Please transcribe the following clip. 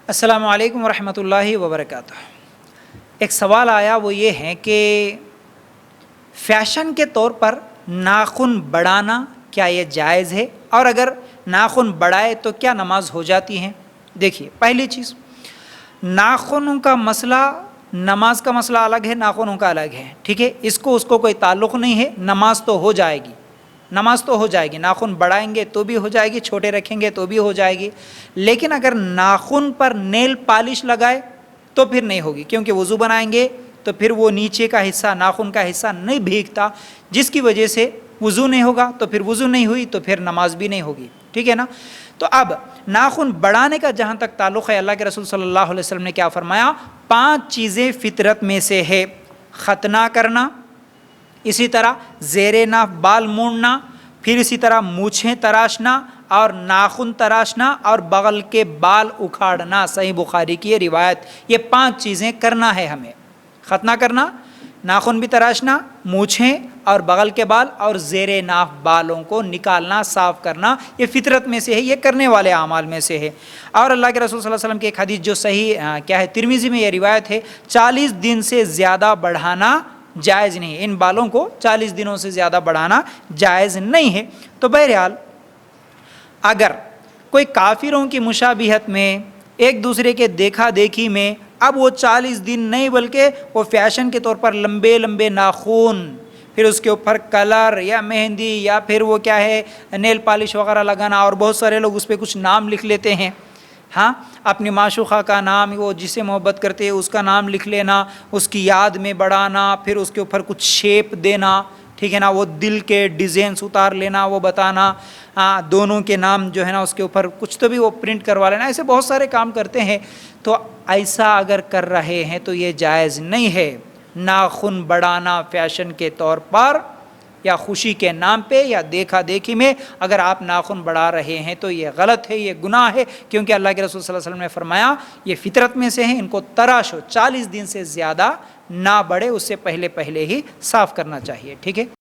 السلام علیکم ورحمۃ اللہ وبرکاتہ۔ ایک سوال آیا، وہ یہ ہے کہ فیشن کے طور پر ناخن بڑھانا کیا یہ جائز ہے، اور اگر ناخن بڑھائے تو کیا نماز ہو جاتی ہے؟ دیکھیے، پہلی چیز، ناخنوں کا مسئلہ نماز کا مسئلہ الگ ہے، ناخنوں کا الگ ہے، ٹھیک ہے، اس کو کوئی تعلق نہیں ہے۔ نماز تو ہو جائے گی، نماز تو ہو جائے گی، ناخن بڑھائیں گے تو بھی ہو جائے گی، چھوٹے رکھیں گے تو بھی ہو جائے گی، لیکن اگر ناخن پر نیل پالش لگائے تو پھر نہیں ہوگی، کیونکہ وضو بنائیں گے تو پھر وہ نیچے کا حصہ، ناخن کا حصہ نہیں بھیگتا، جس کی وجہ سے وضو نہیں ہوگا، تو پھر وضو نہیں ہوئی تو پھر نماز بھی نہیں ہوگی، ٹھیک ہے نا۔ تو اب ناخن بڑھانے کا جہاں تک تعلق ہے، اللہ کے رسول صلی اللہ علیہ وسلم نے کیا فرمایا؟ 5 چیزیں فطرت میں سے ہے: ختنہ کرنا، اسی طرح زیر ناف بال مونڈنا، پھر اسی طرح مونچھیں تراشنا اور ناخن تراشنا اور بغل کے بال اکھاڑنا۔ صحیح بخاری کی یہ روایت، یہ 5 چیزیں کرنا ہے ہمیں: ختنہ کرنا، ناخن بھی تراشنا، مونچھیں اور بغل کے بال، اور زیر ناف بالوں کو نکالنا، صاف کرنا۔ یہ فطرت میں سے ہے، یہ کرنے والے اعمال میں سے ہے۔ اور اللہ کے رسول صلی اللہ علیہ وسلم کی ایک حدیث جو صحیح کیا ہے، ترمذی میں یہ روایت ہے، 40 دن سے زیادہ بڑھانا جائز نہیں ہے، ان بالوں کو 40 دنوں سے زیادہ بڑھانا جائز نہیں ہے۔ تو بہرحال اگر کوئی کافروں کی مشابہت میں، ایک دوسرے کے دیکھا دیکھی میں، اب وہ 40 دن نہیں بلکہ وہ فیشن کے طور پر لمبے لمبے ناخن، پھر اس کے اوپر کلر یا مہندی یا پھر وہ کیا ہے نیل پالش وغیرہ لگانا، اور بہت سارے لوگ اس پہ کچھ نام لکھ لیتے ہیں، ہاں، اپنی معشوقہ کا نام، وہ جس سے محبت کرتے ہیں اس کا نام لکھ لینا، اس کی یاد میں بڑھانا، پھر اس کے اوپر کچھ شیپ دینا، ٹھیک ہے نا، وہ دل کے ڈیزائنس اتار لینا، وہ بتانا، دونوں کے نام جو ہے نا اس کے اوپر کچھ تو بھی وہ پرنٹ کروا لینا، ایسے بہت سارے کام کرتے ہیں۔ تو ایسا اگر کر رہے ہیں تو یہ جائز نہیں ہے۔ ناخن بڑھانا فیشن کے طور پر یا خوشی کے نام پہ یا دیکھا دیکھی میں اگر آپ ناخن بڑھا رہے ہیں تو یہ غلط ہے، یہ گناہ ہے، کیونکہ اللہ کے رسول صلی اللہ علیہ وسلم نے فرمایا یہ فطرت میں سے ہیں، ان کو تراشو، 40 دن سے زیادہ نہ بڑھے، اس سے پہلے ہی صاف کرنا چاہیے، ٹھیک ہے۔